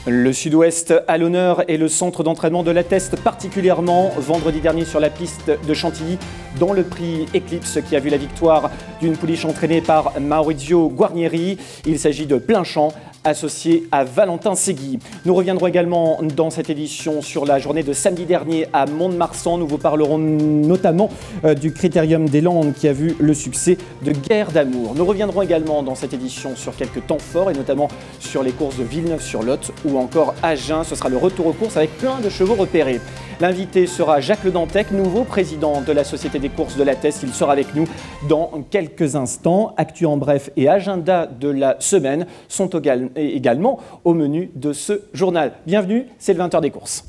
Le Sud-Ouest à l'honneur et le centre d'entraînement de l'Atteste particulièrement vendredi dernier sur la piste de Chantilly dans le prix Eclipse qui a vu la victoire d'une pouliche entraînée par Maurizio Guarnieri. Il s'agit de Plein Champ associé à Valentin Segui. Nous reviendrons également dans cette édition sur la journée de samedi dernier à Mont-de-Marsan. Nous vous parlerons notamment du Critérium des Landes qui a vu le succès de Guerre d'amour. Nous reviendrons également dans cette édition sur quelques temps forts et notamment sur les courses de Villeneuve-sur-Lot ou encore Agen. Ce sera le retour aux courses avec plein de chevaux repérés. L'invité sera Jacques Le Dantec, nouveau président de la Société des courses de l'Atteste. Il sera avec nous dans quelques instants. Actu en bref et agenda de la semaine sont également au menu de ce journal. Bienvenue, c'est le 20h des courses.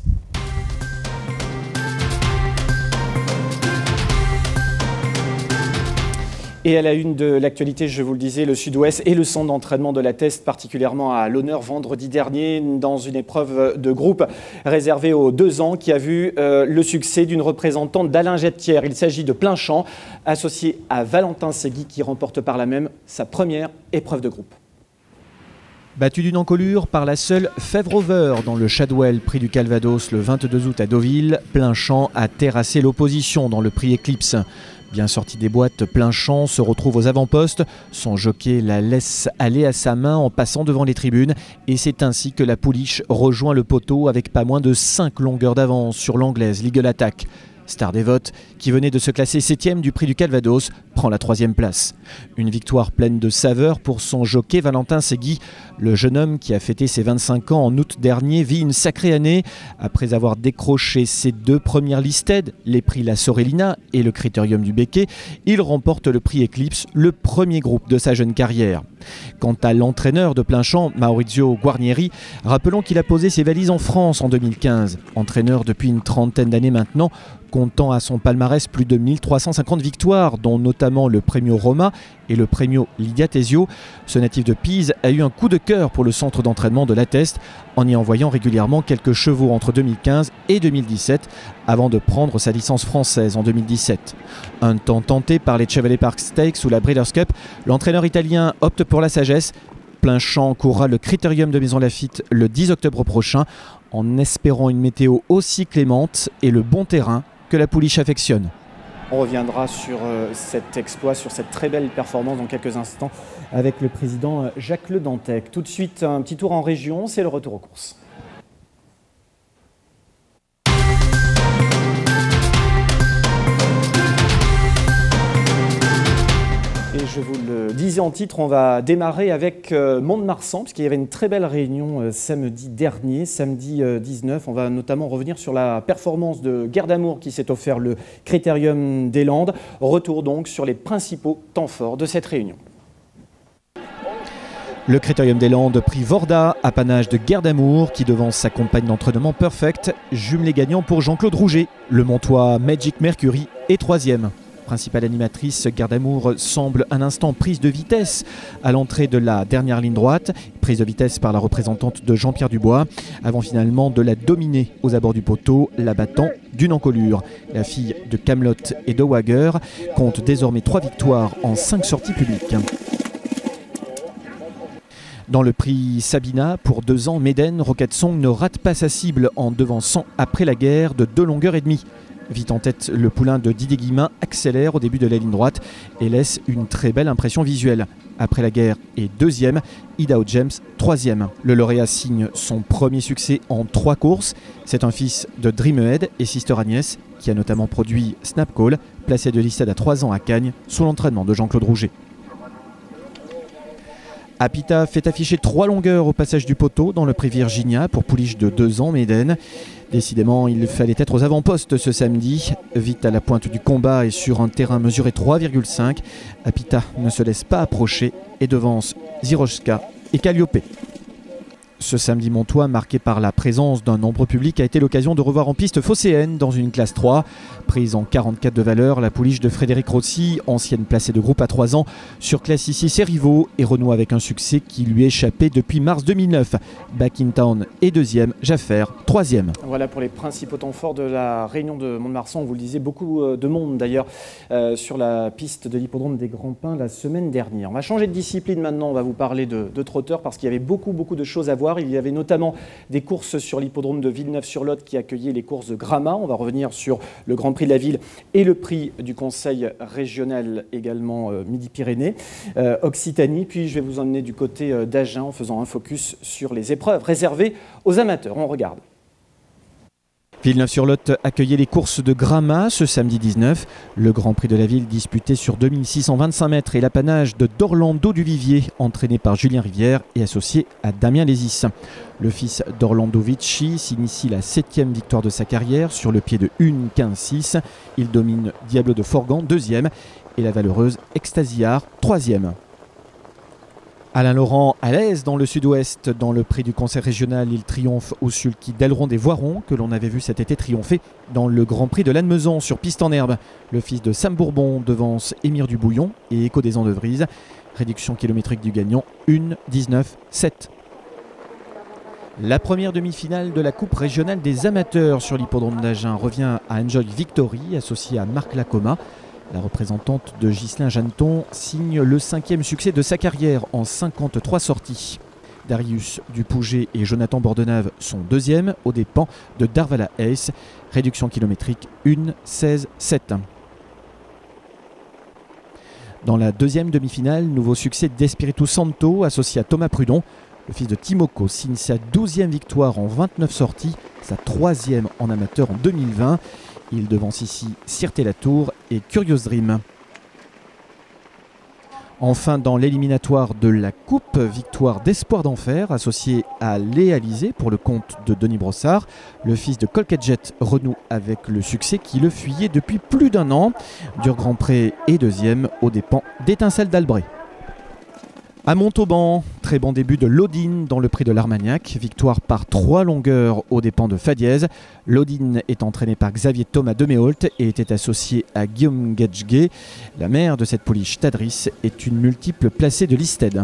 Et à la une de l'actualité, je vous le disais, le Sud-Ouest et le centre d'entraînement de l'Atteste, particulièrement à l'honneur vendredi dernier, dans une épreuve de groupe réservée aux 2 ans, qui a vu le succès d'une représentante d'Alain Jettière. Il s'agit de Plein Champ, associé à Valentin Segui, qui remporte par là même sa première épreuve de groupe. Battu d'une encolure par la seule Fèvre Over dans le Shadwell, prix du Calvados le 22 août à Deauville, Plein Champ a terrassé l'opposition dans le prix Eclipse. Bien sorti des boîtes, Plein Champ se retrouve aux avant-postes. Son jockey la laisse aller à sa main en passant devant les tribunes. Et c'est ainsi que la pouliche rejoint le poteau avec pas moins de 5 longueurs d'avance sur l'anglaise Legal Attack. Star des votes, qui venait de se classer 7e du prix du Calvados, prend la 3e place. Une victoire pleine de saveur pour son jockey Valentin Segui. Le jeune homme qui a fêté ses 25 ans en août dernier vit une sacrée année. Après avoir décroché ses 2 premières listed, les prix La Sorellina et le Critérium du Becquet, il remporte le prix Eclipse, le premier groupe de sa jeune carrière. Quant à l'entraîneur de Plein Champ, Maurizio Guarnieri, rappelons qu'il a posé ses valises en France en 2015. Entraîneur depuis une trentaine d'années maintenant, comptant à son palmarès plus de 1350 victoires, dont notamment le Premio Roma et le Premio Lydia Tesio. Ce natif de Pise a eu un coup de cœur pour le centre d'entraînement de l'Atteste, en y envoyant régulièrement quelques chevaux entre 2015 et 2017, avant de prendre sa licence française en 2017. Un temps tenté par les Chevrolet Park Stakes ou la Breeders' Cup, l'entraîneur italien opte pour la sagesse. Plein Champ courra le Critérium de Maison Lafitte le 10 octobre prochain, en espérant une météo aussi clémente et le bon terrain que la pouliche affectionne. On reviendra sur cet exploit, sur cette très belle performance dans quelques instants avec le président Jacques Le Dantec. Tout de suite, un petit tour en région, c'est le retour aux courses. Et je vous le disais en titre, on va démarrer avec Mont-de-Marsan, puisqu'il y avait une très belle réunion samedi dernier, samedi 19. On va notamment revenir sur la performance de Guerre d'amour qui s'est offert le Critérium des Landes. Retour donc sur les principaux temps forts de cette réunion. Le Critérium des Landes, prix Vorda, apanage de Guerre d'amour, qui devance sa compagne d'entraînement Perfect, jumelé gagnant pour Jean-Claude Rouget. Le Montois Magic Mercury est 3e. Principale animatrice, Guerre d'amour semble un instant prise de vitesse à l'entrée de la dernière ligne droite, prise de vitesse par la représentante de Jean-Pierre Dubois, avant finalement de la dominer aux abords du poteau, la battant d'une encolure. La fille de Camelot et de Wager compte désormais 3 victoires en 5 sorties publiques. Dans le prix Sabina, pour 2 ans, Méden Rocket Song ne rate pas sa cible en devançant après la guerre de 2 longueurs et demie. Vite en tête, le poulain de Didier Guillemin accélère au début de la ligne droite et laisse une très belle impression visuelle. Après la guerre est 2e, Idaho James 3e. Le lauréat signe son premier succès en 3 courses. C'est un fils de Dreamhead et Sister Agnès qui a notamment produit Snap Call, placé de listed à 3 ans à Cagnes sous l'entraînement de Jean-Claude Rouget. Apita fait afficher 3 longueurs au passage du poteau dans le prix Virginia pour pouliche de 2 ans Méden. Décidément, il fallait être aux avant-postes ce samedi. Vite à la pointe du combat et sur un terrain mesuré 3,5, Apita ne se laisse pas approcher et devance Ziroshka et Calliope. Ce samedi montois, marqué par la présence d'un nombreux public, a été l'occasion de revoir en piste phocéenne dans une classe 3. Prise en 44 de valeur, la pouliche de Frédéric Rossi, ancienne placée de groupe à 3 ans, surclasse ici ses rivaux et renoue avec un succès qui lui échappait depuis mars 2009. Back in Town est deuxième, Jaffer troisième. Voilà pour les principaux temps forts de la Réunion de Mont-de-Marsan. Vous le disiez, beaucoup de monde d'ailleurs sur la piste de l'hippodrome des Grands Pins la semaine dernière. On va changer de discipline maintenant, on va vous parler de trotteurs parce qu'il y avait beaucoup de choses à voir. Il y avait notamment des courses sur l'hippodrome de Villeneuve-sur-Lot qui accueillait les courses de Gramma. On va revenir sur le Grand Prix de la Ville et le prix du Conseil régional également Midi-Pyrénées, Occitanie. Puis je vais vous emmener du côté d'Agen en faisant un focus sur les épreuves réservées aux amateurs. On regarde. Villeneuve-sur-Lot accueillait les courses de Gramma ce samedi 19. Le Grand Prix de la Ville disputé sur 2625 mètres et l'apanage de d'Orlando Duvivier, entraîné par Julien Rivière et associé à Damien Lézis. Le fils d'Orlando Vici s'initie la 7e victoire de sa carrière sur le pied de 1,15,6. Il domine Diablo de Forgan, 2e, et la valeureuse Extasiar, 3e. Alain Laurent à l'aise dans le sud-ouest, dans le prix du Conseil régional, il triomphe au sulky d'Aileron des Voirons, que l'on avait vu cet été triompher dans le Grand Prix de Lannemezan sur piste en herbe. Le fils de Sam Bourbon devance Émir du Bouillon et Écho des Andevrises. Réduction kilométrique du gagnant, 1,19,7. La première demi-finale de la Coupe régionale des amateurs sur l'hippodrome d'Agen revient à Enjoy Victory, associé à Marc Lacoma. La représentante de Ghislain Jeanneton signe le 5e succès de sa carrière en 53 sorties. Darius Dupouget et Jonathan Bordenave sont 2e aux dépens de Darvala Ace. Réduction kilométrique 1,16,7. Dans la deuxième demi-finale, nouveau succès d'Espiritu Santo associé à Thomas Prudon. Le fils de Timoko signe sa 12e victoire en 29 sorties, sa 3e en amateur en 2020. Il devance ici Sirte Latour et Curious Dream. Enfin, dans l'éliminatoire de la Coupe, victoire d'Espoir d'Enfer associé à Léa Lisée pour le compte de Denis Brossard. Le fils de Colquetjet renoue avec le succès qui le fuyait depuis plus d'un an. Durgrandpré est 2e aux dépens d'Étincelle d'Albret. À Montauban, très bon début de Lodine dans le prix de l'Armagnac. Victoire par 3 longueurs aux dépens de Fadiez. Lodine est entraîné par Xavier Thomas de Méholt et était associé à Guillaume Gedge. La mère de cette pouliche, Tadris, est une multiple placée de l'Isted.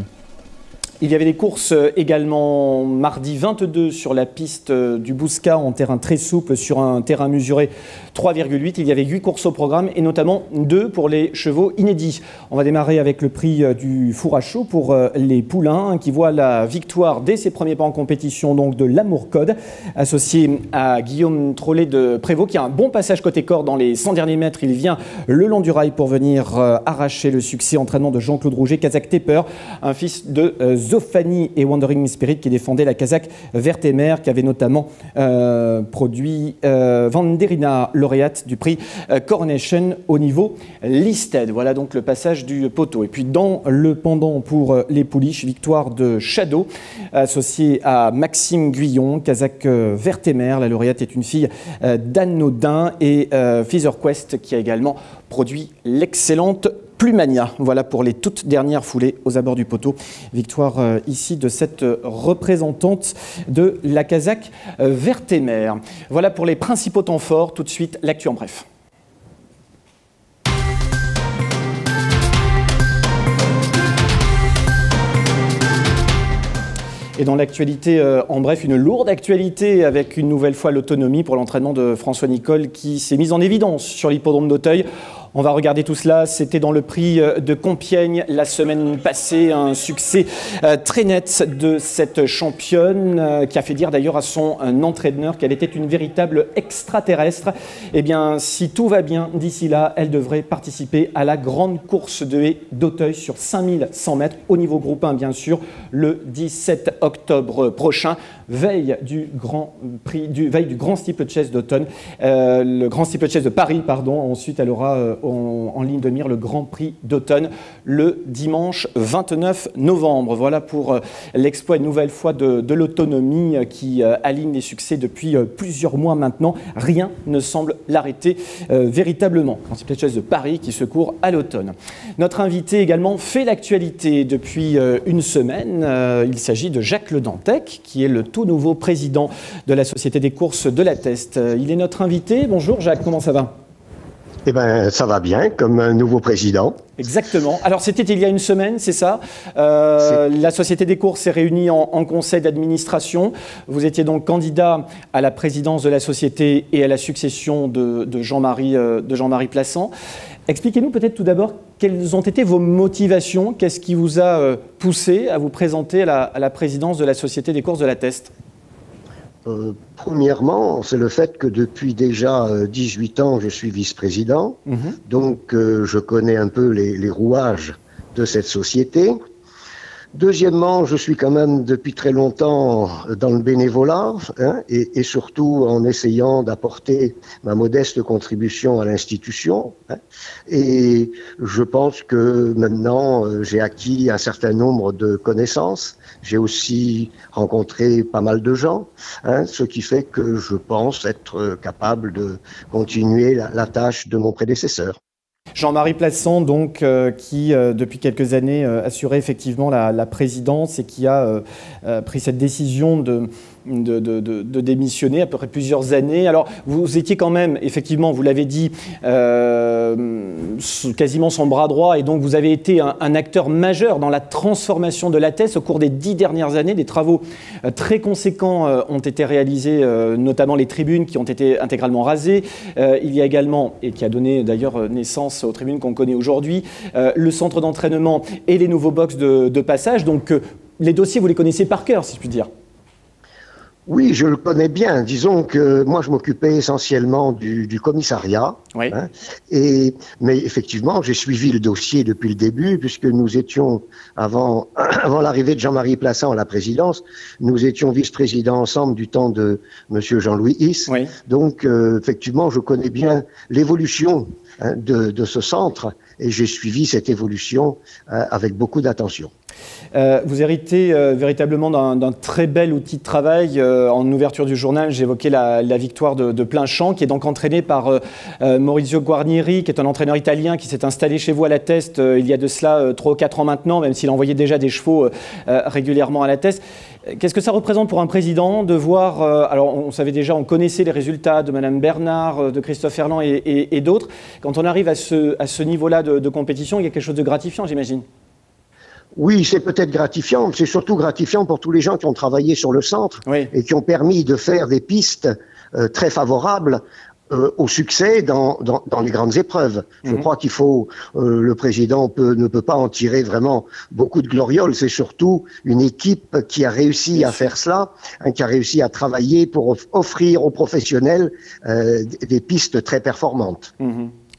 Il y avait des courses également mardi 22 sur la piste du Bouscat en terrain très souple sur un terrain mesuré 3,8. Il y avait 8 courses au programme et notamment 2 pour les chevaux inédits. On va démarrer avec le prix du four à chaud pour les poulains qui voient la victoire dès ses premiers pas en compétition donc de l'Amour Code associé à Guillaume Trollet de Prévost qui a un bon passage côté corps dans les 100 derniers mètres. Il vient le long du rail pour venir arracher le succès. Entraînement de Jean-Claude Rouget, Kazakh Tepper, un fils de Zofani et Wandering Spirit qui défendait la Kazakh Verte et Mer qui avait notamment produit Vanderina, lauréate du prix Coronation au niveau listed. Voilà donc le passage du poteau. Et puis dans le pendant pour les pouliches, victoire de Shadow associée à Maxime Guyon, Kazakh Verte et Mer. La lauréate est une fille d'Anne Naudin et Feather Quest qui a également produit l'excellente Plumania. Voilà pour les toutes dernières foulées aux abords du poteau. Victoire ici de cette représentante de la Kazakh Verte et Mer. Voilà pour les principaux temps forts. Tout de suite, l'actu en bref. Et dans l'actualité, en bref, une lourde actualité avec une nouvelle fois l'autonomie pour l'entraînement de François Nicole qui s'est mise en évidence sur l'hippodrome d'Auteuil. On va regarder tout cela, c'était dans le prix de Compiègne la semaine passée, un succès très net de cette championne qui a fait dire d'ailleurs à son entraîneur qu'elle était une véritable extraterrestre. Eh bien, si tout va bien d'ici là, elle devrait participer à la grande course de haie d'Auteuil sur 5100 mètres au niveau groupe 1 bien sûr, le 17 octobre prochain, veille du grand steeplechase d'automne, le grand steeplechase de Paris, pardon. Ensuite, elle aura en ligne de mire le Grand Prix d'automne le dimanche 29 novembre. Voilà pour l'exploit une nouvelle fois de l'autonomie qui aligne les succès depuis plusieurs mois maintenant. Rien ne semble l'arrêter véritablement. Grand Cyclade de Paris qui se court à l'automne. Notre invité également fait l'actualité depuis une semaine. Il s'agit de Jacques Le Dantec, qui est le tout nouveau président de la Société des courses de la Teste. Il est notre invité. Bonjour Jacques, comment ça va ? Eh bien, ça va bien, comme un nouveau président. Exactement. Alors, c'était il y a une semaine, c'est ça. La Société des courses s'est réunie en conseil d'administration. Vous étiez donc candidat à la présidence de la société et à la succession de Jean-Marie Plassans. Expliquez-nous peut-être tout d'abord quelles ont été vos motivations. Qu'est-ce qui vous a poussé à vous présenter à la présidence de la Société des courses de la Teste ? Premièrement, c'est le fait que depuis déjà 18 ans, je suis vice-président. Donc, je connais un peu les rouages de cette société. Deuxièmement, je suis quand même depuis très longtemps dans le bénévolat et surtout en essayant d'apporter ma modeste contribution à l'institution. Et je pense que maintenant, j'ai acquis un certain nombre de connaissances. J'ai aussi rencontré pas mal de gens, ce qui fait que je pense être capable de continuer la tâche de mon prédécesseur. Jean-Marie Plassans, donc, qui depuis quelques années assurait effectivement la présidence et qui a pris cette décision de démissionner à peu près plusieurs années. Alors, vous étiez quand même, effectivement, vous l'avez dit, quasiment son bras droit, et donc vous avez été un acteur majeur dans la transformation de la Teste au cours des 10 dernières années. Des travaux très conséquents ont été réalisés, notamment les tribunes qui ont été intégralement rasées. Il y a également, et qui a donné d'ailleurs naissance aux tribunes qu'on connaît aujourd'hui, le centre d'entraînement et les nouveaux box de passage. Donc, les dossiers, vous les connaissez par cœur, si je puis dire. Oui, je le connais bien. Disons que moi, je m'occupais essentiellement du commissariat. Oui. Mais effectivement, j'ai suivi le dossier depuis le début, puisque nous étions, avant l'arrivée de Jean-Marie Plassans à la présidence, nous étions vice-présidents ensemble du temps de Monsieur Jean-Louis Hisse. Oui. Donc, effectivement, je connais bien l'évolution de ce centre et j'ai suivi cette évolution avec beaucoup d'attention. Vous héritez véritablement d'un très bel outil de travail. En ouverture du journal, j'évoquais la victoire de Planchamp, qui est donc entraîné par Maurizio Guarnieri, qui est un entraîneur italien qui s'est installé chez vous à la Teste il y a de cela 3 ou 4 ans maintenant, même s'il envoyait déjà des chevaux régulièrement à la Teste. Qu'est-ce que ça représente pour un président de voir, alors on savait déjà, on connaissait les résultats de Madame Bernard, de Christophe Herland et d'autres. Quand on arrive à ce niveau-là de compétition, il y a quelque chose de gratifiant, j'imagine. Oui, c'est peut-être gratifiant, mais c'est surtout gratifiant pour tous les gens qui ont travaillé sur le centre et qui ont permis de faire des pistes très favorables au succès dans les grandes épreuves. Je crois qu'il faut, le président ne peut pas en tirer vraiment beaucoup de glorioles. C'est surtout une équipe qui a réussi à faire cela, qui a réussi à travailler pour offrir aux professionnels des pistes très performantes.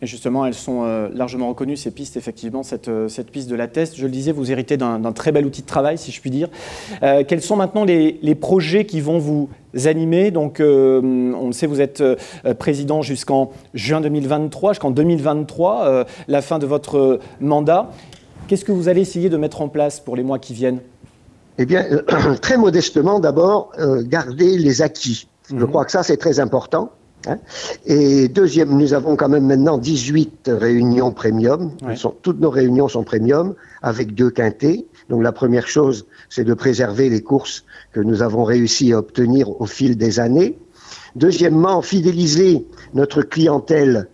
Et justement, elles sont largement reconnues, ces pistes, effectivement, cette piste de la Teste. Je le disais, vous héritez d'un très bel outil de travail, si je puis dire. Quels sont maintenant les projets qui vont vous animer ? Donc, on le sait, vous êtes président jusqu'en juin 2023, jusqu'en 2023, la fin de votre mandat. Qu'est-ce que vous allez essayer de mettre en place pour les mois qui viennent ? Eh bien, très modestement, d'abord, garder les acquis. Je crois que ça, c'est très important. Et deuxième, nous avons quand même maintenant 18 réunions premium. Toutes nos réunions sont premium avec 2 quintés. Donc la première chose, c'est de préserver les courses que nous avons réussi à obtenir au fil des années. Deuxièmement, fidéliser notre clientèle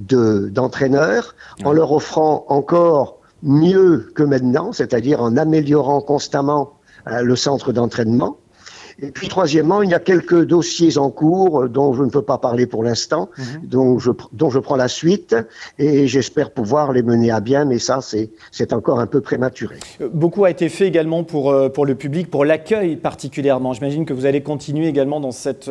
d'entraîneurs en leur offrant encore mieux que maintenant, c'est-à-dire en améliorant constamment le centre d'entraînement. Et puis, troisièmement, il y a quelques dossiers en cours dont je ne peux pas parler pour l'instant, dont je prends la suite et j'espère pouvoir les mener à bien, mais ça, c'est encore un peu prématuré. Beaucoup a été fait également pour le public, pour l'accueil particulièrement. J'imagine que vous allez continuer également dans cette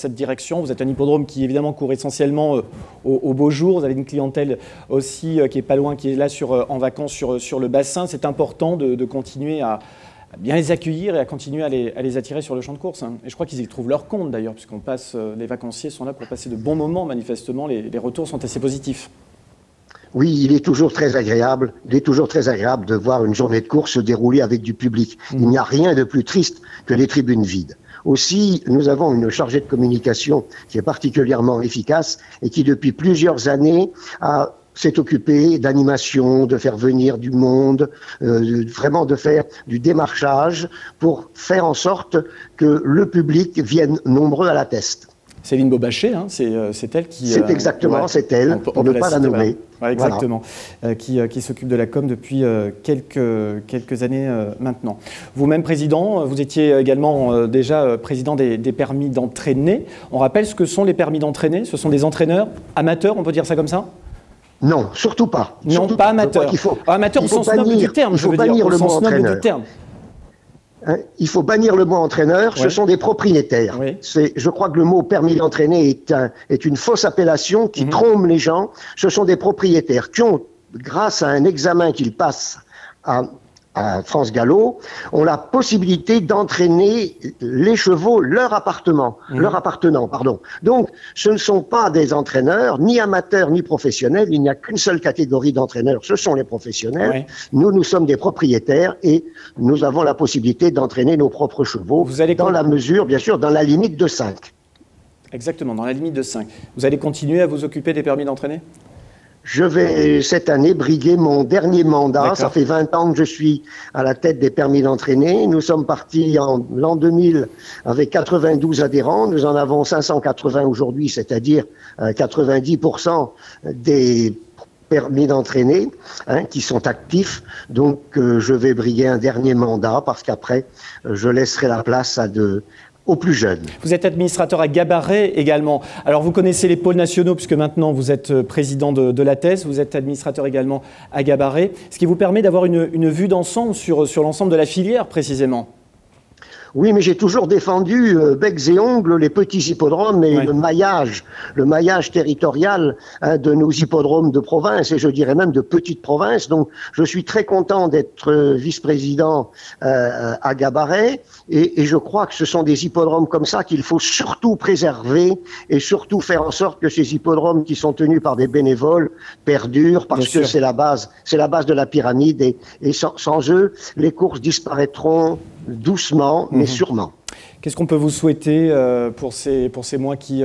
direction. Vous êtes un hippodrome qui, évidemment, court essentiellement aux beaux jours. Vous avez une clientèle aussi qui est pas loin, qui est là en vacances sur le bassin. C'est important de continuer à bien les accueillir et à continuer à les attirer sur le champ de course. Et je crois qu'ils y trouvent leur compte d'ailleurs, puisqu'on passe, les vacanciers sont là pour passer de bons moments, manifestement, les retours sont assez positifs. Oui, il est toujours très agréable. Il est toujours très agréable de voir une journée de course se dérouler avec du public. Il n'y a rien de plus triste que les tribunes vides. Aussi, nous avons une chargée de communication qui est particulièrement efficace et qui, depuis plusieurs années, s'est occupée d'animation, de faire venir du monde, vraiment de faire du démarchage pour faire en sorte que le public vienne nombreux à la Teste. Céline Beaubachet, hein, c'est elle qui... C'est exactement, c'est elle, pour ne pas la nommer. Ouais, exactement, voilà. Qui s'occupe de la com depuis quelques années maintenant. Vous-même, président, vous étiez également déjà président des permis d'entraîner. On rappelle ce que sont les permis d'entraîner. Ce sont des entraîneurs amateurs, on peut dire ça comme ça? Non, surtout pas. Non, surtout pas amateurs. Amateur au sens noble du terme, je veux dire, au sens noble du terme. Il faut bannir le mot entraîneur, ce sont des propriétaires. Oui. Je crois que le mot permis d'entraîner est une fausse appellation qui trompe les gens. Ce sont des propriétaires qui ont, grâce à un examen qu'ils passent à France Gallo, ont la possibilité d'entraîner les chevaux, leur appartenant. Donc, ce ne sont pas des entraîneurs, ni amateurs, ni professionnels. Il n'y a qu'une seule catégorie d'entraîneurs, ce sont les professionnels. Oui. Nous sommes des propriétaires et nous avons la possibilité d'entraîner nos propres chevaux dans la mesure, bien sûr, dans la limite de 5. Exactement, dans la limite de 5. Vous allez continuer à vous occuper des permis d'entraîner ? Je vais cette année briguer mon dernier mandat. Ça fait 20 ans que je suis à la tête des permis d'entraîner. Nous sommes partis en l'an 2000 avec 92 adhérents. Nous en avons 580 aujourd'hui, c'est-à-dire 90% des permis d'entraîner qui sont actifs. Donc je vais briguer un dernier mandat parce qu'après je laisserai la place aux plus jeunes. Vous êtes administrateur à Gabarret également. Alors vous connaissez les pôles nationaux puisque maintenant vous êtes président de la TES, vous êtes administrateur également à Gabarret, ce qui vous permet d'avoir une vue d'ensemble sur l'ensemble de la filière précisément. Oui, mais j'ai toujours défendu becs et ongles les petits hippodromes et le maillage territorial de nos hippodromes de province et je dirais même de petites provinces. Donc, je suis très content d'être vice-président à Gabarret et je crois que ce sont des hippodromes comme ça qu'il faut surtout préserver et surtout faire en sorte que ces hippodromes qui sont tenus par des bénévoles perdurent parce que c'est la base de la pyramide et sans eux, les courses disparaîtront doucement, mais sûrement. Qu'est-ce qu'on peut vous souhaiter pour ces mois qui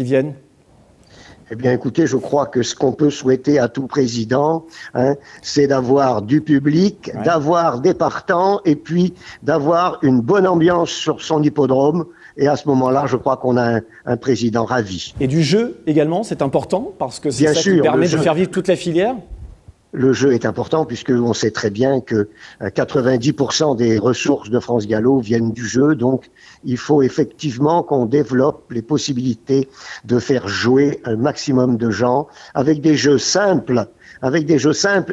viennent ? Eh bien, écoutez, je crois que ce qu'on peut souhaiter à tout président, c'est d'avoir du public, d'avoir des partants et puis d'avoir une bonne ambiance sur son hippodrome. Et à ce moment-là, je crois qu'on a un président ravi. Et du jeu également, c'est important parce que c'est ça qui permet de faire vivre toute la filière. Le jeu est important puisqu'on sait très bien que 90% des ressources de France Gallo viennent du jeu. Donc, il faut effectivement qu'on développe les possibilités de faire jouer un maximum de gens avec des jeux simples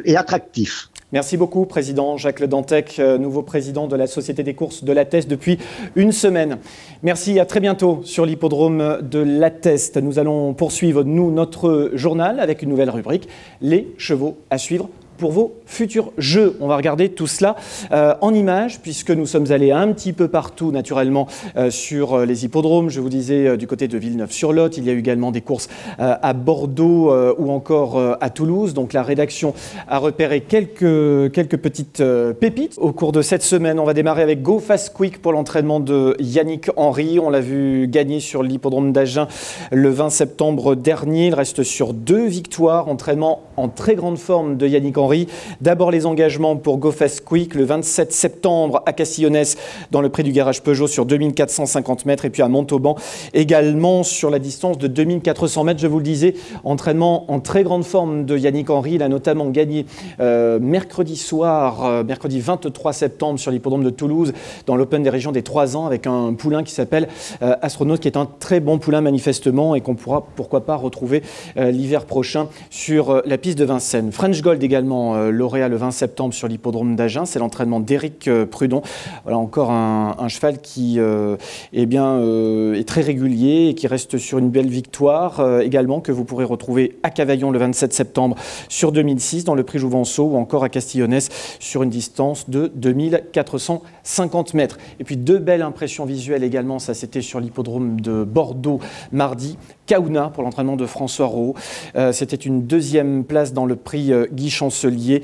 et attractifs. Merci beaucoup, Président Jacques Le Dantec, nouveau président de la Société des courses de la Teste depuis une semaine. Merci, à très bientôt sur l'hippodrome de la Teste. Nous allons poursuivre, notre journal avec une nouvelle rubrique, les chevaux à suivre pour vos futurs jeux. On va regarder tout cela en images, puisque nous sommes allés un petit peu partout, naturellement, sur les hippodromes. Je vous disais, du côté de Villeneuve-sur-Lot, il y a eu également des courses à Bordeaux ou encore à Toulouse. Donc la rédaction a repéré quelques petites pépites. Au cours de cette semaine, on va démarrer avec Go Fast Quick pour l'entraînement de Yannick Henry. On l'a vu gagner sur l'hippodrome d'Agen le 20 septembre dernier. Il reste sur 2 victoires. Entraînement en très grande forme de Yannick Henry. D'abord les engagements pour Go Fast Quick le 27 septembre à Castillonnès dans le prix du garage Peugeot sur 2450 mètres et puis à Montauban également sur la distance de 2400 mètres. Je vous le disais, entraînement en très grande forme de Yannick Henry. Il a notamment gagné mercredi soir, mercredi 23 septembre sur l'hippodrome de Toulouse dans l'Open des régions des 3 ans avec un poulain qui s'appelle Astronaute qui est un très bon poulain manifestement et qu'on pourra pourquoi pas retrouver l'hiver prochain sur la piste de Vincennes. French Gold également lauréat le 20 septembre sur l'hippodrome d'Agen, c'est l'entraînement d'Éric Prudon. Voilà encore un cheval qui est très régulier et qui reste sur une belle victoire également que vous pourrez retrouver à Cavaillon le 27 septembre sur 2006 dans le prix Jouvenceau ou encore à Castillonnès sur une distance de 2450 mètres. Et puis 2 belles impressions visuelles également, ça c'était sur l'hippodrome de Bordeaux mardi. Kaouna pour l'entraînement de François Rohaut. C'était une deuxième place dans le prix Guy Chancelier.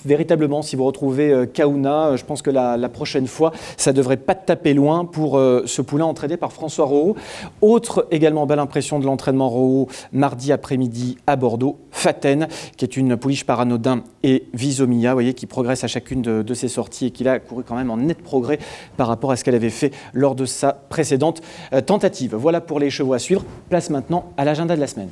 Véritablement, si vous retrouvez Kaouna, je pense que la prochaine fois, ça ne devrait pas taper loin pour ce poulain entraîné par François Rohaut. Autre également belle impression de l'entraînement Rohaut, mardi après-midi à Bordeaux, Faten, qui est une pouliche par Anodin et Visomia, vous voyez, qui progresse à chacune de ses sorties et qui a couru quand même en net progrès par rapport à ce qu'elle avait fait lors de sa précédente tentative. Voilà pour les chevaux à suivre. Place maintenant à l'agenda de la semaine.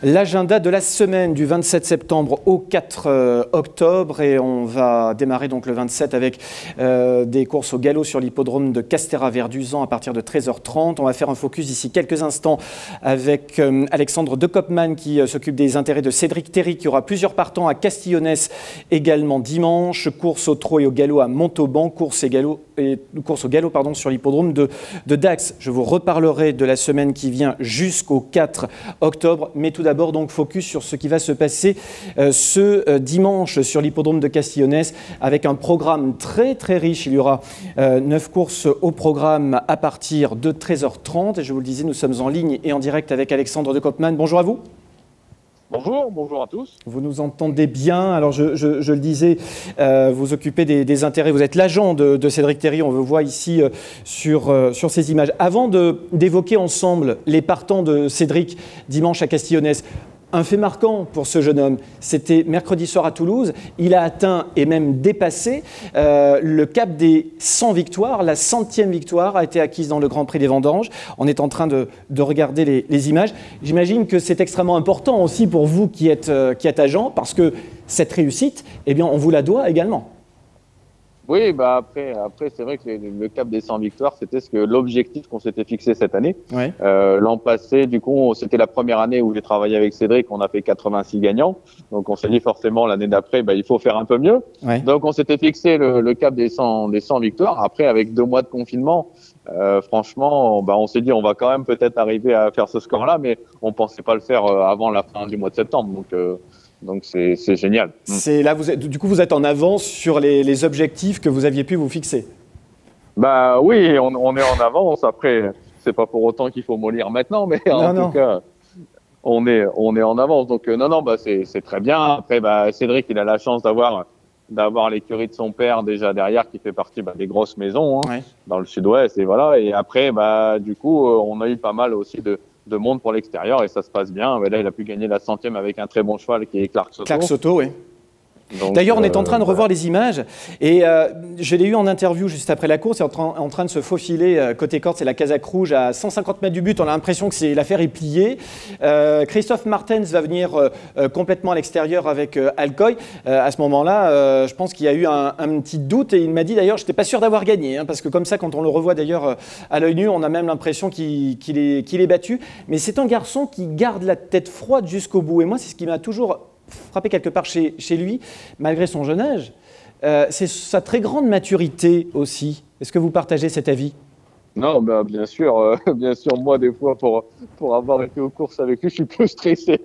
L'agenda de la semaine du 27 septembre au 4 octobre et on va démarrer donc le 27 avec des courses au galop sur l'hippodrome de Castéra-Verduzan à partir de 13h30. On va faire un focus d'ici quelques instants avec Alexandre de Kopman qui s'occupe des intérêts de Cédric Terry qui aura plusieurs partants à Castillonnès également dimanche. Course au trot et au galop à Montauban, course au galop sur l'hippodrome de Dax. Je vous reparlerai de la semaine qui vient jusqu'au 4 octobre, mais tout d'abord donc focus sur ce qui va se passer ce dimanche sur l'hippodrome de Castillonnès avec un programme très très riche. Il y aura 9 courses au programme à partir de 13h30 et je vous le disais, nous sommes en ligne et en direct avec Alexandre de Kopman. Bonjour à vous. Bonjour à tous. Vous nous entendez bien. Alors, je le disais, vous occupez des intérêts. Vous êtes l'agent de Cédric Terry. On le voit ici sur ces images. Avant d'évoquer ensemble les partants de Cédric dimanche à Castillonnès, un fait marquant pour ce jeune homme, c'était mercredi soir à Toulouse. Il a atteint et même dépassé le cap des 100 victoires. La 100e victoire a été acquise dans le Grand Prix des Vendanges. On est en train de regarder les images. J'imagine que c'est extrêmement important aussi pour vous qui êtes agent, parce que cette réussite, eh bien, on vous la doit également. Oui, après c'est vrai que le cap des 100 victoires, c'était l'objectif qu'on s'était fixé cette année. Ouais. L'an passé, du coup, c'était la première année où j'ai travaillé avec Cédric, on a fait 86 gagnants. Donc on s'est dit forcément l'année d'après, il faut faire un peu mieux. Ouais. Donc on s'était fixé le cap des 100 victoires. Après, avec 2 mois de confinement, franchement, on s'est dit on va quand même peut-être arriver à faire ce score-là, mais on pensait pas le faire avant la fin du mois de septembre. Donc c'est génial. C'est là vous êtes en avance sur les objectifs que vous aviez pu vous fixer. Oui, on est en avance. Après, c'est pas pour autant qu'il faut mollir maintenant, mais en tout cas, on est en avance. Donc c'est très bien. Après, Cédric, il a la chance d'avoir l'écurie de son père déjà derrière, qui fait partie des grosses maisons dans le Sud-Ouest. Et voilà. Et après, du coup, on a eu pas mal aussi de monde pour l'extérieur et ça se passe bien. Mais là, il a pu gagner la 100e avec un très bon cheval qui est Clark Soto. Clark Soto, oui. D'ailleurs, on est en train de revoir les images et je l'ai eu en interview juste après la course. Il est en train de se faufiler côté corde, c'est la Casaque Rouge à 150 mètres du but. On a l'impression que l'affaire est pliée. Christophe Martens va venir complètement à l'extérieur avec Alcoy. À ce moment-là, je pense qu'il y a eu un petit doute et il m'a dit d'ailleurs, je n'étais pas sûr d'avoir gagné, parce que comme ça, quand on le revoit d'ailleurs à l'œil nu, on a même l'impression qu'il est battu. Mais c'est un garçon qui garde la tête froide jusqu'au bout. Et moi, c'est ce qui m'a toujours frappé quelque part chez lui, malgré son jeune âge. C'est sa très grande maturité aussi. Est-ce que vous partagez cet avis ? Non, bien sûr. Moi, des fois, pour avoir été aux courses avec lui, je suis plus stressé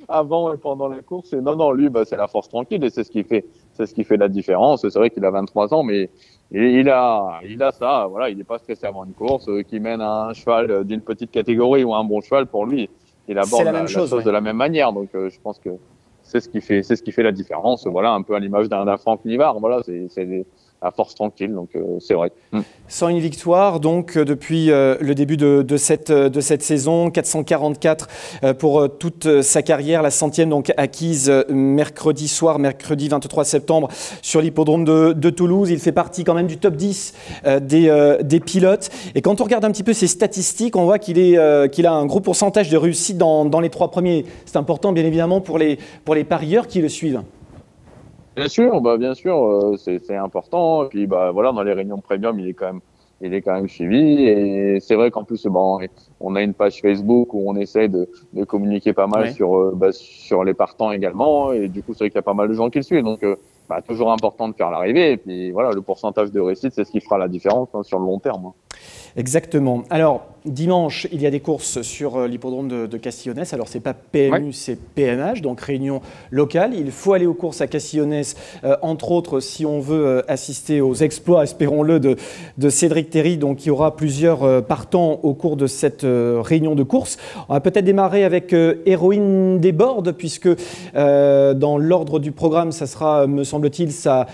avant et pendant la course. Et non, lui, c'est la force tranquille et c'est ce qui fait la différence. C'est vrai qu'il a 23 ans, mais il a ça. Voilà, il n'est pas stressé avant une course. Qui mène un cheval d'une petite catégorie ou un bon cheval, pour lui, il aborde la chose de la même manière. Donc, je pense que c'est ce qui fait la différence. Voilà, un peu à l'image d'un Franck Nivard. Voilà, c'est à force tranquille, donc c'est vrai. 101 victoires, donc depuis le début de cette saison, 444 pour toute sa carrière, la 100e donc acquise mercredi 23 septembre sur l'hippodrome de Toulouse. Il fait partie quand même du top 10 des pilotes. Et quand on regarde un petit peu ses statistiques, on voit qu'il a un gros pourcentage de réussite dans les 3 premiers. C'est important bien évidemment pour les parieurs qui le suivent. Bien sûr, c'est important. Et puis voilà, dans les réunions premium, il est quand même suivi. Et c'est vrai qu'en plus, on a une page Facebook où on essaie de communiquer pas mal sur les partants également. Et du coup, c'est vrai qu'il y a pas mal de gens qui le suivent. Donc, toujours important de faire l'arrivée. Et puis voilà, le pourcentage de réussite, c'est ce qui fera la différence sur le long terme. Exactement. Alors, dimanche, il y a des courses sur l'hippodrome de Castillonnès. Alors, ce n'est pas PMU, c'est PMH, donc réunion locale. Il faut aller aux courses à Castillonnès, entre autres, si on veut assister aux exploits, espérons-le, de Cédric Terry. Donc, il y aura plusieurs partants au cours de cette réunion de courses. On va peut-être démarrer avec Héroïne des Bordes, puisque dans l'ordre du programme, ça sera, me semble-t-il, sa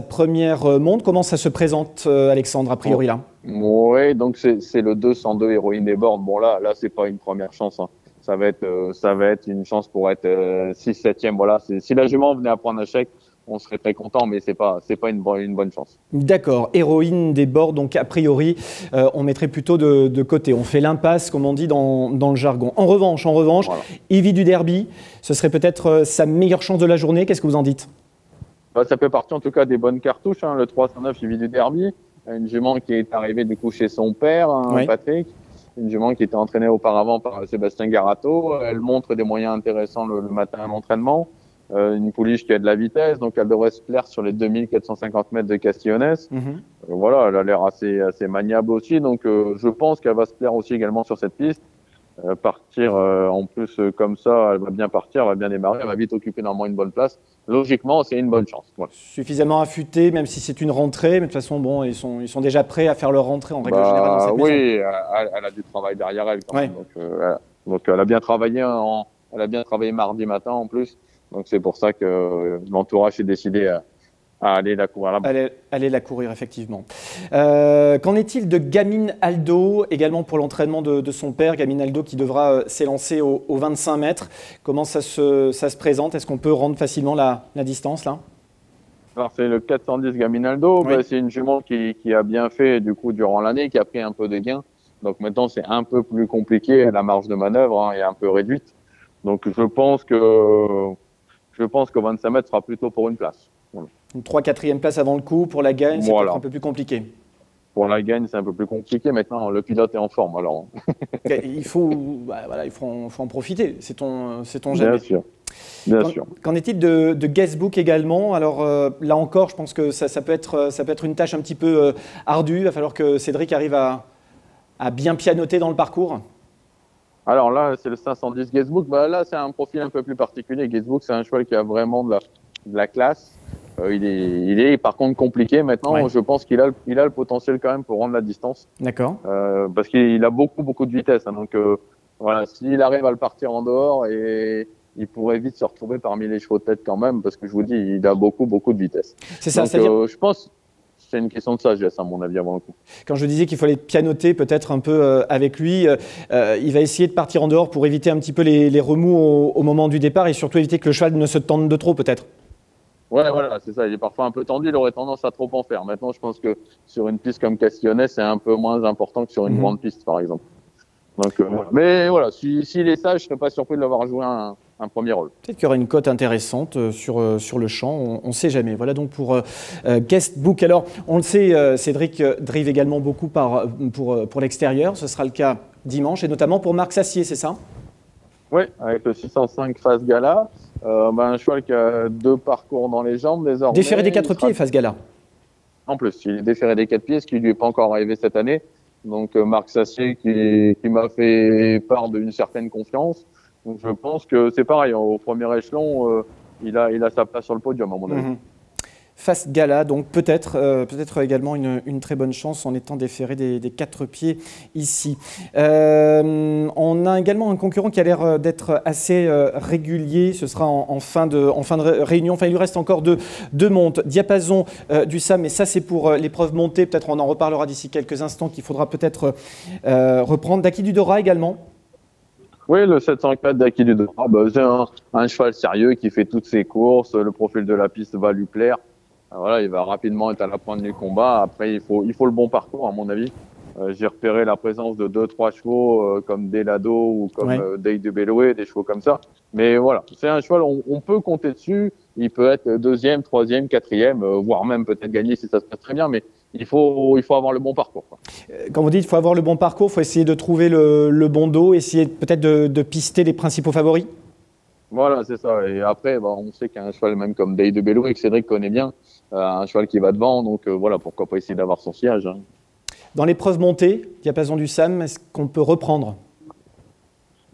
première monte. Comment ça se présente, Alexandre, a priori, là? Oui, donc c'est le 202 Héroïne des Bordes. Bon, là, c'est pas une première chance, hein. Ça va être une chance pour être 6-7e. Voilà. Si la jument venait à prendre un chèque, on serait très content, mais c'est pas une bonne chance. D'accord. Héroïne des Bordes, donc a priori, on mettrait plutôt de côté. On fait l'impasse, comme on dit dans le jargon. En revanche, voilà. Evie du Derby, ce serait peut-être sa meilleure chance de la journée. Qu'est-ce que vous en dites? Ça fait partie en tout cas des bonnes cartouches, hein, le 309 Evie du Derby. Une jument qui est arrivée du coup chez son père, hein, Patrick. Une jument qui était entraînée auparavant par Sébastien Garato. Elle montre des moyens intéressants le matin à l'entraînement. Une pouliche qui a de la vitesse, donc elle devrait se plaire sur les 2450 mètres de Castillonnès. Voilà, elle a l'air assez maniable aussi, donc je pense qu'elle va se plaire aussi également sur cette piste. Partir en plus comme ça, elle va bien partir, elle va bien démarrer, elle va vite occuper normalement une bonne place. Logiquement, c'est une bonne chance. Voilà. Suffisamment affûté, même si c'est une rentrée, mais de toute façon, bon, ils sont déjà prêts à faire leur rentrée en règle générale dans cette maison. Oui, elle a du travail derrière elle quand même. Donc elle a bien travaillé mardi matin en plus. Donc c'est pour ça que l'entourage s'est décidé à aller la courir là-bas. Aller la courir, effectivement. Qu'en est-il de Gamine Aldo, également pour l'entraînement de son père, Gamine Aldo qui devra s'élancer aux 25 mètres. Comment ça se présente? Est-ce qu'on peut rendre facilement la distance là? Alors c'est le 410 Gamine Aldo, c'est une jument qui a bien fait du coup durant l'année, qui a pris un peu de gains. Donc maintenant c'est un peu plus compliqué, la marge de manœuvre est un peu réduite. Donc je pense qu'au 25 mètres sera plutôt pour une place. Voilà. Une 3-4e place avant le coup. Pour la gagne, c'est un peu plus compliqué. Pour la gagne, c'est un peu plus compliqué. Maintenant, le pilote est en forme. Alors. Il faut en profiter. C'est ton jamais. Bien sûr. Qu'en est-il de Guestbook également? Alors là encore, je pense que ça peut être une tâche un petit peu ardue. Il va falloir que Cédric arrive à bien pianoter dans le parcours. Alors là, c'est le 510 Guestbook. Là, c'est un profil un peu plus particulier. Guestbook, c'est un cheval qui a vraiment de la classe. Il est par contre compliqué maintenant. Je pense qu'il a le potentiel quand même pour rendre la distance. D'accord. Parce qu'il a beaucoup de vitesse. Hein, donc voilà, s'il arrive à le partir en dehors, et il pourrait vite se retrouver parmi les chevaux de tête quand même, parce que je vous dis, il a beaucoup de vitesse. C'est ça. Donc, je pense. C'est une question de sagesse, à mon avis, avant le coup. Quand je disais qu'il fallait pianoter peut-être un peu avec lui, il va essayer de partir en dehors pour éviter un petit peu les remous au moment du départ et surtout éviter que le cheval ne se tende de trop peut-être. Ouais, voilà, c'est ça. Il est parfois un peu tendu, il aurait tendance à trop en faire. Maintenant, je pense que sur une piste comme Castillonnès, c'est un peu moins important que sur une grande piste, par exemple. Donc, mais voilà, s'il est sage, je ne serais pas surpris de l'avoir joué un premier rôle. Peut-être qu'il y aura une cote intéressante sur le champ, on ne sait jamais. Voilà donc pour Guestbook. Alors, on le sait, Cédric drive également beaucoup pour l'extérieur. Ce sera le cas dimanche, et notamment pour Marc Sassier, c'est ça? Oui, avec le 605 Face Gala. Un cheval qui a 2 parcours dans les jambes désormais. Déféré des 4 pieds, Face Gala. En plus, il est déféré des 4 pieds, ce qui ne lui est pas encore arrivé cette année. Donc Marc Sassier qui m'a fait part d'une certaine confiance. Donc je pense que c'est pareil, au premier échelon, il a sa place sur le podium à mon avis. Face Gala, donc peut-être également une très bonne chance en étant déféré des 4 pieds ici. On a également un concurrent qui a l'air d'être assez régulier. Ce sera en fin de réunion. Enfin, il lui reste encore deux montes. Diapason du SAM, mais ça c'est pour l'épreuve montée. Peut-être on en reparlera d'ici quelques instants, qu'il faudra peut-être reprendre. Daki du Dora également. Oui, le 704 d'Aki du Dora, c'est un cheval sérieux qui fait toutes ses courses. Le profil de la piste va lui plaire. Voilà, il va rapidement être à la pointe du combat. Après, il faut le bon parcours, à mon avis. J'ai repéré la présence de 2-3 chevaux comme Delado ou comme Day de Beloué, des chevaux comme ça. Mais voilà, c'est un cheval, on peut compter dessus. Il peut être 2e, 3e, 4e, voire même peut-être gagner si ça se passe très bien. Mais il faut avoir le bon parcours, quoi. Quand vous dites qu'il faut avoir le bon parcours, il faut essayer de trouver le bon dos, essayer peut-être de pister les principaux favoris. Voilà, c'est ça. Et après, on sait qu'un cheval même comme Day de Beloué, que Cédric connaît bien, un cheval qui va devant. Donc voilà, pourquoi pas essayer d'avoir son siège. Dans l'épreuve montée, diapason du SAM, est-ce qu'on peut reprendre?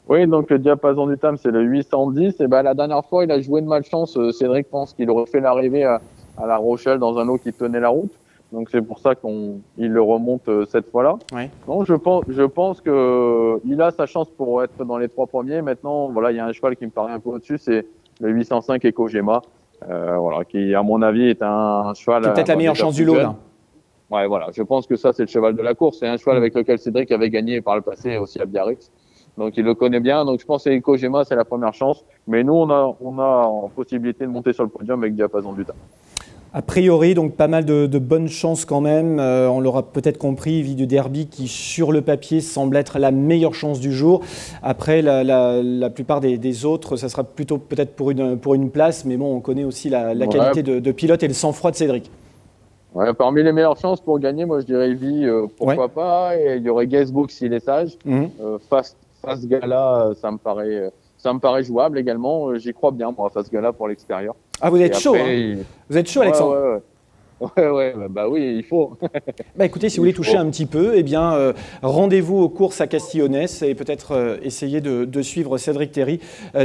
Oui, donc le diapason du TAM, c'est le 810. Et ben, la dernière fois, il a joué de malchance. Cédric pense qu'il refait l'arrivée à La Rochelle dans un eau qui tenait la route. Donc c'est pour ça qu'il le remonte cette fois-là. Ouais. Donc je pense que il a sa chance pour être dans les 3 premiers. Maintenant, voilà, il y a un cheval qui me paraît un peu au-dessus, c'est le 805 Ekogema, voilà, qui à mon avis est un cheval. C'est peut-être la meilleure chance du lot là. Ouais, voilà, je pense que ça c'est le cheval de la course. C'est un cheval avec lequel Cédric avait gagné par le passé aussi à Biarritz. Donc il le connaît bien. Donc je pense que Ekogema c'est la première chance. Mais nous on a possibilité de monter sur le podium avec diapason du TAM. A priori, donc pas mal de bonnes chances quand même. On l'aura peut-être compris, Vie du Derby qui sur le papier semble être la meilleure chance du jour. Après, la plupart des autres, ça sera plutôt peut-être pour une place, mais bon, on connaît aussi la qualité de pilote et le sang-froid de Cédric. Ouais, parmi les meilleures chances pour gagner, moi je dirais Vie, pourquoi pas. Et il y aurait Guessbook s'il est sage. Fast Gala, ça me paraît jouable également. J'y crois bien, moi, Fast Gala pour l'extérieur. Ah, vous êtes chaud, hein. Vous êtes chaud, Alexandre. Ouais, bah oui, il faut. Bah écoutez, si vous voulez toucher un petit peu, eh bien, rendez-vous aux courses à Castillonnès et peut-être essayer de suivre Cédric Terry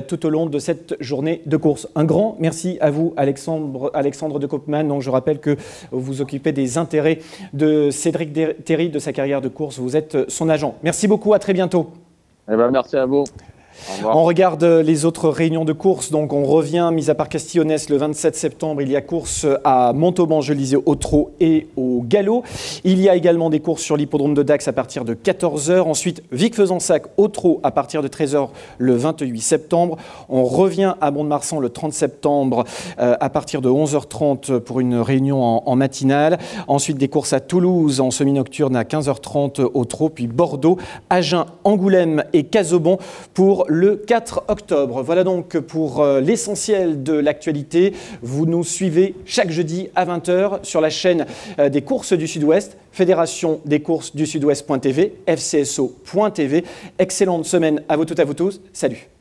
tout au long de cette journée de course. Un grand merci à vous, Alexandre de Koopman. Donc, je rappelle que vous vous occupez des intérêts de Cédric Terry, de sa carrière de course. Vous êtes son agent. Merci beaucoup, à très bientôt. Eh ben, merci à vous. On regarde les autres réunions de course, donc on revient, mis à part Castillonnès, le 27 septembre, il y a course à Montauban, je le disais, au trot et au galop. Il y a également des courses sur l'hippodrome de Dax à partir de 14h. Ensuite, Vic-Fezensac au trot à partir de 13h le 28 septembre. On revient à Mont-de-Marsan le 30 septembre à partir de 11h30 pour une réunion en matinale. Ensuite, des courses à Toulouse en semi-nocturne à 15h30 au trot, puis Bordeaux, Agen, Angoulême et Casaubon pour le 4 octobre. Voilà donc pour l'essentiel de l'actualité. Vous nous suivez chaque jeudi à 20h sur la chaîne des courses du Sud-Ouest, Fédération des courses du Sud-Ouest.tv, FCSO.tv. Excellente semaine à vous toutes, à vous tous. Salut.